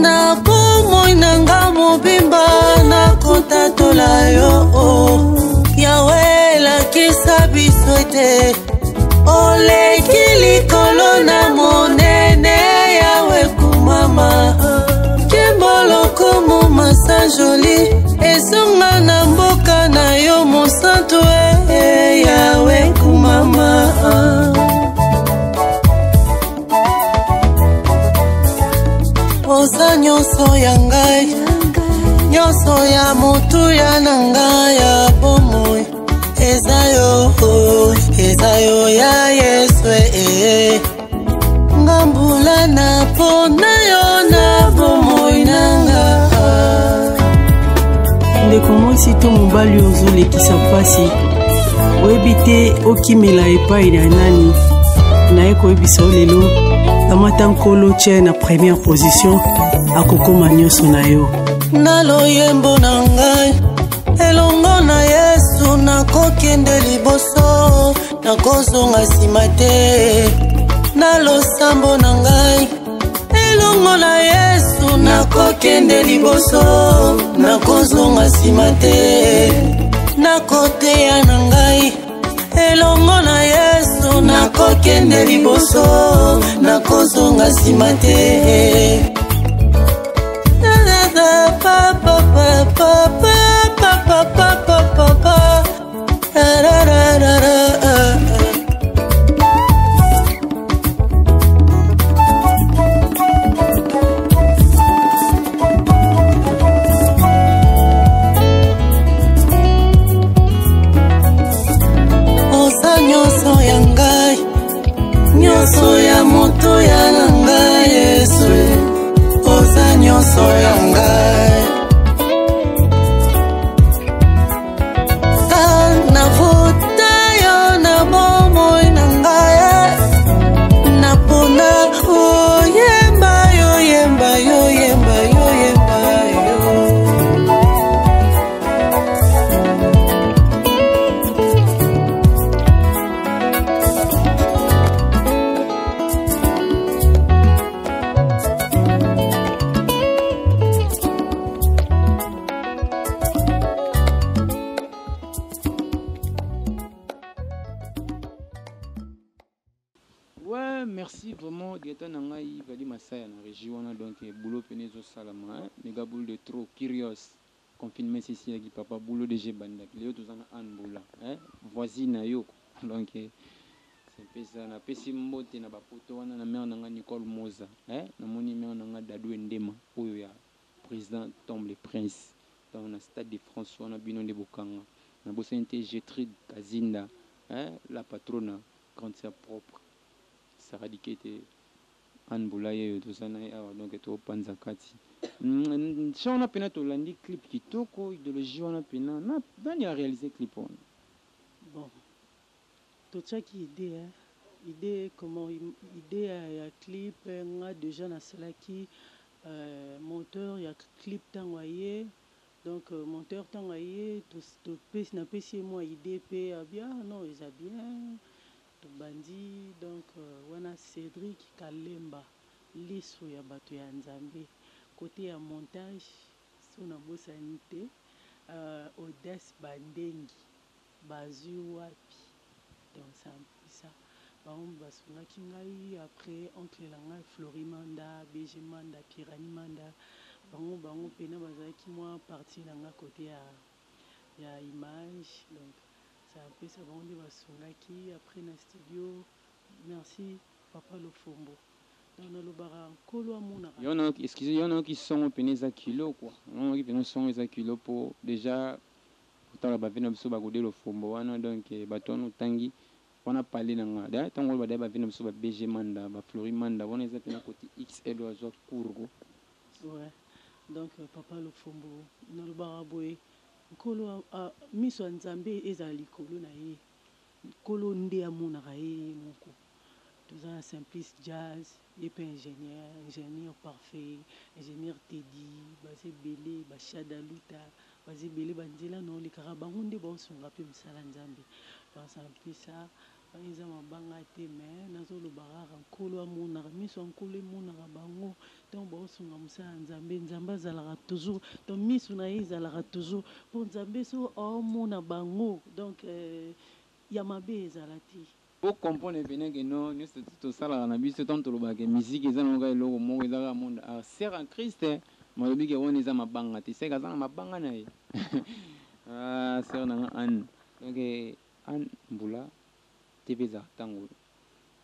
na bomoi na nga mobimba, nakotatola yo, oh. Yawe lakisa biso ete oleki likolo na monene, Yawe kumama kimboloko mo masa joli ezonga na mboka na yo mosantu, Yawe kumama. Oza nyonso ya ngai, nyonso ya motuya na ngai ya bomoi, eza yo ya Yesu, ngambula na pona yo na bomoi na nga. Ndeko mwasi to mobali ozolekisa pasi, oyebi te okimela epai na nani. Naye koyebisa yo lelo kamata nkolo tie na première position, akokoma nyonso na yo. Na loyembo na ngai elongo na Yesu, nakokende liboso nakozonga nsima te. Na losambo na ngai elongo na Yesu, nakokende liboso nakozonga nsima te. Nakoteya na ngai elongo na Yesu, nakokende liboso nakozonga nsima te. Oza nyonso ya ngai, nyonso ya moto ya na ngai Yesu, oza nyonso ya ngai. Navuta yo na bomoi na ngai, napona oyemba yo, yemba yo, yemba yo, yemba yo. Ouais, merci vraiment. Directeur Nangaï, Vali Masaya, na région, donc boulot penezo salama, méga boule de trop, curious, confinement ici avec papa boulot de G-Bandak, Léo Tozana Anboula, voisine à Yoko, donc c'est un peu ça. Na pesi mbote na bapoto wana na mère nanga Nicole Moza, na moni mère nanga Dadou Ndema, oyo ya président tombe le prince, dans le stade de France, on a bino de Bokanga, na bosente Gétrude Kazinda, la patronne, grande sœur propre. Saradikete Anboulaye Tozana donc to panza kati. Si on a pena to landi clip kitoko idéologie on a pena na bani a réalisé clip on. Bon. To chaki idée idée comment idée ya clip nga déjà na salaki monteur ya clip tangoye donc monteur tangoye to pèse na pèse moi idée pe bien non ils a bien bandi donc wana Cédric Kalemba liso ya bato ya Nzambe côté ya montage sona bosani te Odès Bandengi bazui wapi donc ça bango basungaki ngai après oncle la ngai Florimanda BG Manda Pirani Manda bango pena bazalaki moi partie na nga côté ya image donc ça a fait ça vendait basungaki après na studio. Merci papa Lofombo dans le bara kolo amuna Y'en a excusez y'en a qui sont peneza kilo quoi on a qui peneza sont les kilo pour déjà pourtant la bavena biso bagode Lofombo wana donc baton tangi on a parlé nanga da tango ba da bavena biso ba BG Manda ba Florimanda on est à côté XL ozo courgo ouais donc papa Lofombo dans le bara boy kolo miso Nzambe ezali kolo na ye kolo nde amonaka ye moko toza na Simplice Jazz ye mpe ingénieur parfait, ingénieur Teddy baza ebele bashadaluta baza ebele banzela na olekaka bango nde baosunga mpe mosala nzambe. Donc Simplice eza mabanga te me nazoloba kaka nkolo amonaka miso ya nkolo emonaka bango ntango baosunga mosala ya nzambe. Nzambe azalaka toujours donc miso na ye ezalaka toujours mpo nzambe so aomona bango donc ya mabe ezala te. Po comprendre pene que non nyonso tosalaka na biso ntango tolobaka misike eza nango eloko moko ezaka monde ser en Christ malobi ke wana eza mabanga te seka aza na mabanga na ye ser nanga Anne donc Anne Mbula TV ezaka ntango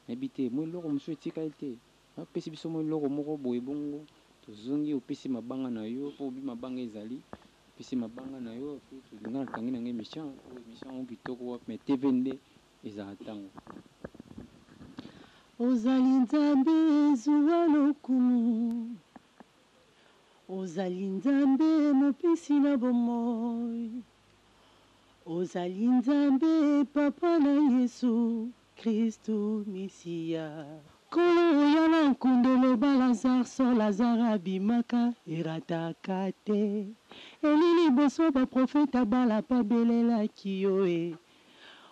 nayebi te mo eloko mosusu etikali te apesi biso mo eloko moko boye bongo tozongi opesi mabanga na yo mpo obi mabanga ezali opesi mabanga na yo tolinga nakangi nango émission yango kitoko me TV nde ezala ntango. Ozali nzambe zuwa lokumu, ozali nzambe mopesi na bomoi, ozali nzambe papa na Yesu Kristo Mesiya. Kolo ya na nkundolo ba Lazare so Lazare abimaka erataka te, elili boso baprofeta bala pabelelaki yo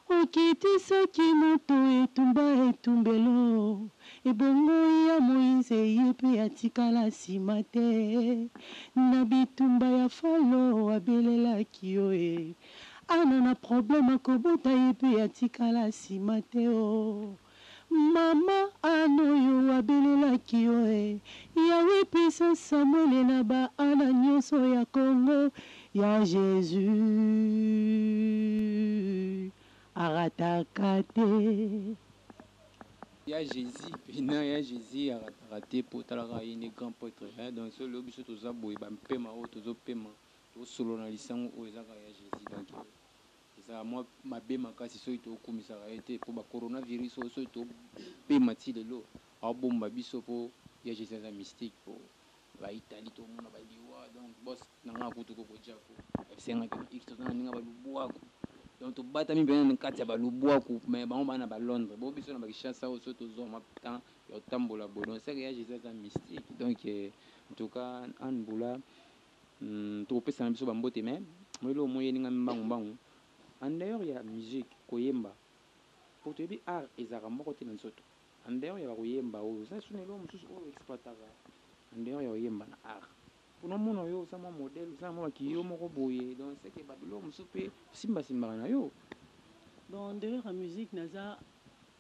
okitisaki moto etumba etumbelo ebongo ya Moïse ye mpe atikala nsima te na bitumba ya falo abelelaki yo ana na problème akobota ye mpe atikala nsima te mama anoyo abelelaki yo yawe pesa Samuele na baana nyonso ya Kongo ya Jésus arataka te. Ya Jésus pena ya Jésus arataka te po talaka ye ne grand prêtre donc so lo biso toza boye bampema oyo tozopema tosolo na lisango oyo ezaka ya Jésus donc ezaka mwa mabe makasi soki tokumisaka ye te po bacoronavirus oyo soki topema ti lelo aobomba biso po ya Jésus aza mystique po baitali tomona baliwa donc bos nanga kutu kokojako esengaki na x toza na ndenge balubwako donc tobatami mpena na kati ya balubwaku me bango bana balondre bo biso na bakishasa oyo soki tozwa mapan ya kotambola boye donc seke ya Jésus aza mystique donc en tout cas Anne Mbula tokopesa na biso bambote me moyelo moyeninga mbangu en dehors ya musique koyemba po toyebi art ezalaka moko te na nzoto en dehors ya bakoyemba oyo eza suna eloko mosusu oyo exploitaka en dehors ya koyemba na art mpona omona yo oza mwa modele oza mwa bakiyo moko boye donc seke babiloko mosusu mpe simbasimbaka na yo. Bon dehors ya musique naza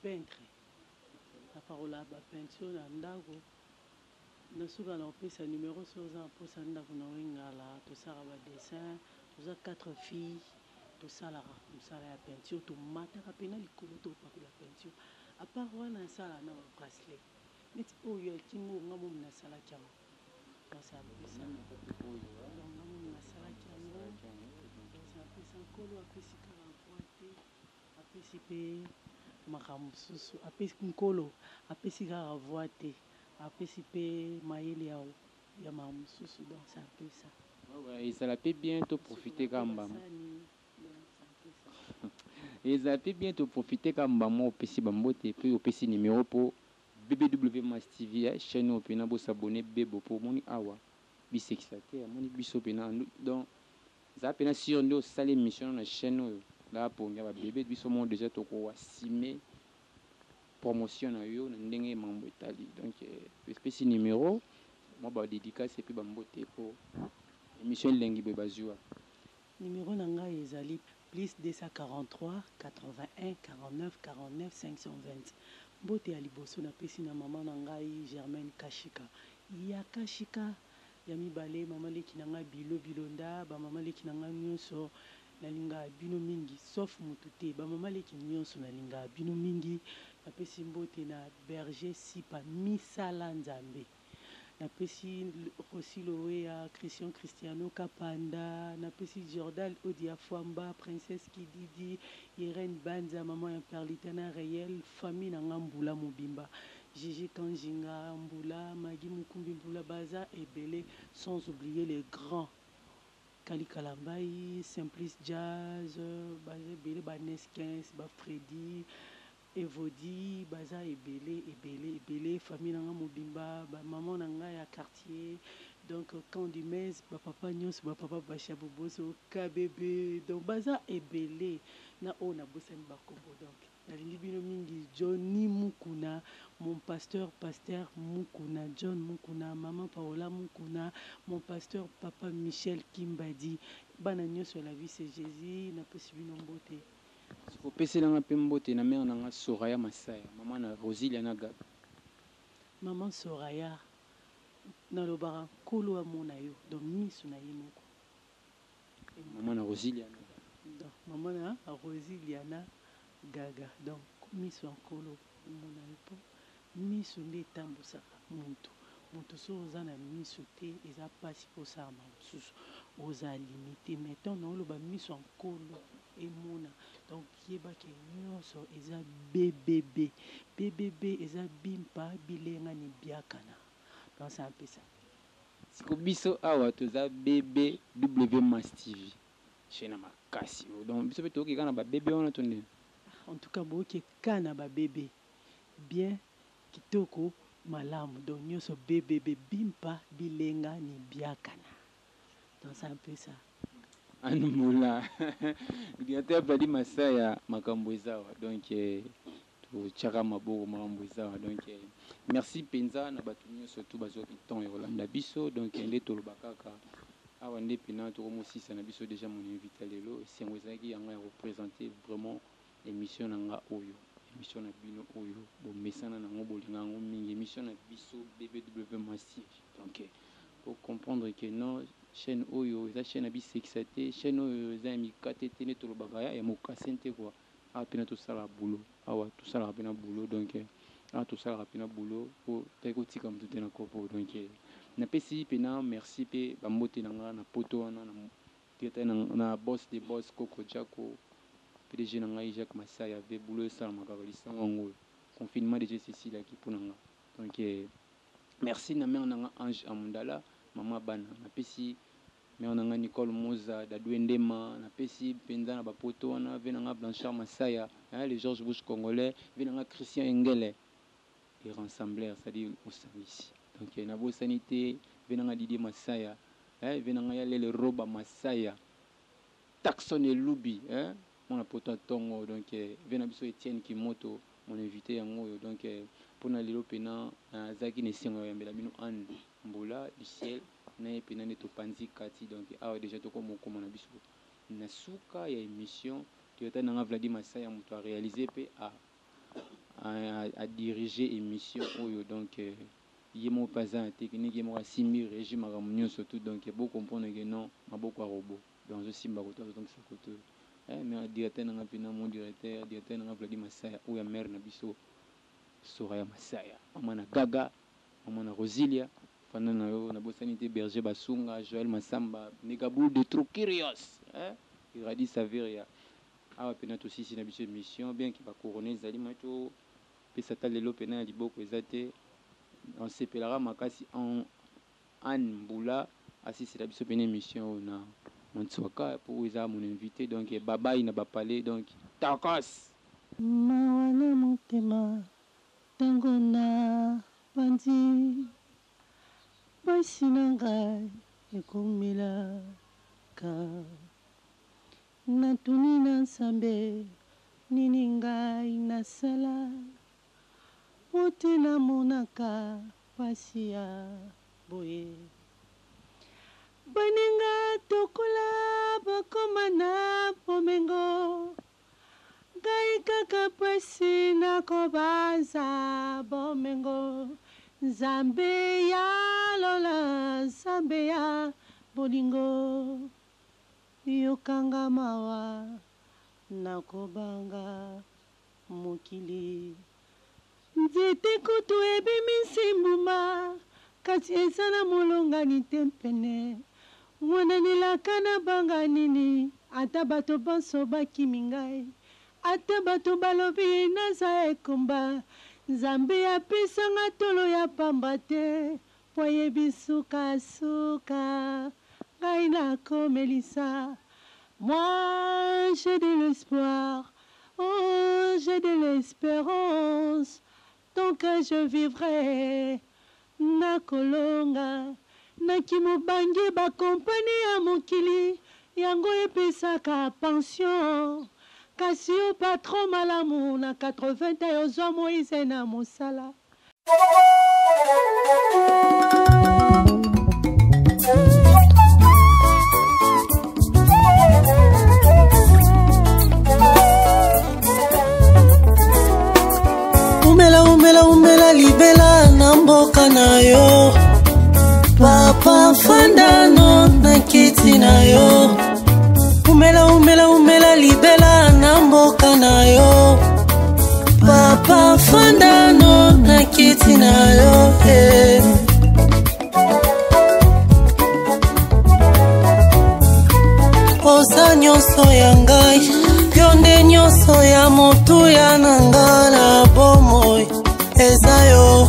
peintre napakola bapeinture na ndako nasuka na kopesa numero so oza na mposa ndako na wengala tosalaka badessin toza 4 filles tosalaka mosala ya peinture tomataka mpena likolo topakola peinture apart wana nasala na bracelet neti oyo ya kingo nga momi nasalaki yango nasalapesa yango apesa nkolo apesi kaka voi te apesi mpe makambo mosusu apesi nkolo apesi kaka voi te apesi mpe mayele ya makambo mosusu donc c'est un peu ça. ezala mpe bien toprofite ka mbama ezala mpe bien toprofite ka mbama opesi bambote mpe opesi numero mpo BBW Mass TV chaîne oyo mpena bosabone bebo mpo omoni awa bisekisa te amoni biso mpena donc eza mpena sur nde osali émission na chaîne oyo laa pongia babebe biso mo déjà tokowasime promotion na yo na ndenge mambo etali donc espesi numero mwa badédicace epe bambote mpo émission elengi boye bazwa numero na ngai ezali plus 243 81 49 49 520 mbote ya liboso napesi na mama na ngai Germaine Kashika ya Kashika ya mibale mama leki na ngai bilonda bamama leki na ngai nyonso nalingaka bino mingi sauf motu te bamama leki nyonso nalingaka bino mingi napesi mbote na Berger Sipa misala nzambe napesi Rossi Loea Christian Cristiano Kapanda napesi Jordan Odiafwamba Princesse Kididi Irene Banza maman ya Perlitana Réel famille na Mbula Mobimba Gigi Kanjinga Mbula Magi Mukumbi Mbula baza ebele sans oublier les grands Kali Kalambai Simplice Jazz baza ebele ba Neskins ba Freddy evodi baza ebele famille nanga mobimba bamaman na ngai ya quartier. Donc quand du mes bapapa nyonso bapapa bashaboboso kabebe donc baza ebele na oyo nabosani bakombo. Donc nalingi bino mingi Johnny Mukuna, mon pasteur Mukuna, John Mukuna, maman Paola Mukuna, mon pasteur papa Michel Kimbadi, bana nyonso la vie c'est Jésus na pesi bino mbote. Siko pesi nanga pe mbote na mère nanga Soraya Masaya, maman na Rosilia na Gab. Maman Soraya na lobara kolo amona yo donc misu na ye moko. Maman na Rosilia na donc maman na Rosilia na Gaga donc misu ankolo mona yo po misu nde tambusaka muntu so oza na misu te eza pasi posala mosusu oza limité mais tant na oloba misu ankolo emona donc yebake nyonso eza BBB eza bimpa bilenga ni biakana donc c'est un peu ça. Siko biso awa toza BBW Mass TV chez na makasi donc biso pe toki kana ba bébé on tonde. En tout cas boki kana ba bébé bien kitoko malamu donc nyonso BBB bimpa bilenga ni biakana donc c'est un peu ça. Anumula directeur Vladi Masaya makambo ezawa donc to chaka maboko makambo ezawa donc merci penza na batu nyonso tout bazo temps et Rolanda biso donc ende tolobaka kaka awa nde pena to mosisa na biso déjà mon invité lelo sengo ezaki yanga ya représenter vraiment émission nanga oyo émission na bino oyo bo mesana nango bolinga ngo mingi émission na biso BBW Massive donc pour comprendre que non chaîne oyo eza chaîne abi sexité chaîne oyo eza mikate tene tolobaka ya mokasente quoi a pena to sala boulot awa to sala pena boulot donc a to sala pena boulot pour teko tika mutute na kopo donc na pesi pena merci pe ba mbote nanga na poto wana na tete na boss de boss Coco Jaco PDG nanga Jacques Masaya ve boulot sala makabalisanga ngo confinement de Cécile qui pour nanga donc merci na mère nanga Ange Amundala mama bana na pesi mère nanga Nicole Moza Dadouendema na pesi penza na bapoto wana ve nanga Blanchard Masaya les Georges Bush congolais ve nanga Christian Engele et rassembleur c'est-à-dire au service donc na bo sanité ve nanga Didier Masaya ve nanga ya le roba Masaya Taxon et Lubi mon poto tongo donc ve na biso Etienne Kimoto mon invité yango donc pour na lelo pena zaki ne singo ya mbela bino an mbola du ciel na pena ne to panzi kati donc awa déjà to comme na biso na suka ya émission tuyota nanga Vladi Masaya moto a réaliser pe a diriger émission oyo donc yemo pazan technique yemo asimi régime à munyo surtout donc beau comprendre que non maboko a robot donc je simba ko donc ça côté mais directeur nanga pena mon directeur nanga Vladi Masaya oya mère na biso Soraya Masaya mama na Gaga mama na Rosilia fana na yo na bosanité Berger Basunga Joël Massamba Negabou de trop curious il a dit Saveria awa pena to sisi na biso émission bien ki ba couronner zali mato pe sata lelo pena liboko ezate on s'appellera makasi en Mbula assisi la biso pena émission na Montsoka pour eza mon invité donc baba ina ba parler donc takos mawana motema tango na bandi basi na ngai ekomela ka natuni na nsambe nini ngai nasala mote namonaka pasi ya boye baninga tokola bakoma na bomengo ngai kaka pasi nakobaza bomengo nzambe ya lola nzambe ya bolingo yokanga mawa nakobanga mokili nzete kutu ebimisi mbuma kasi eza na molongani te mpene mwananelaka na banga nini ata bato banso bakimi ngai ata bato balobi naza ekomba nzambe apesanga tolo ya pamba te po ayebi sukasuka ngai nakomelisa moi j'ai de l'espoir oh j'ai de l'espérance, tant que je vivrai. Nakolonga, nakimubangi ba compagnie ya mokili, yango epesaka pension. Kasi yo patron malamu na 80 yozwa Moïse na mosala. Umela libela na mboka na yo. Papa fandano na kiti na yo. Umela libela na mboka na yo. Papa fandano na kiti na yo. Osa nyonso ya ngai, yonde nyonso ya motu ya nanga na bomoi. Eza yo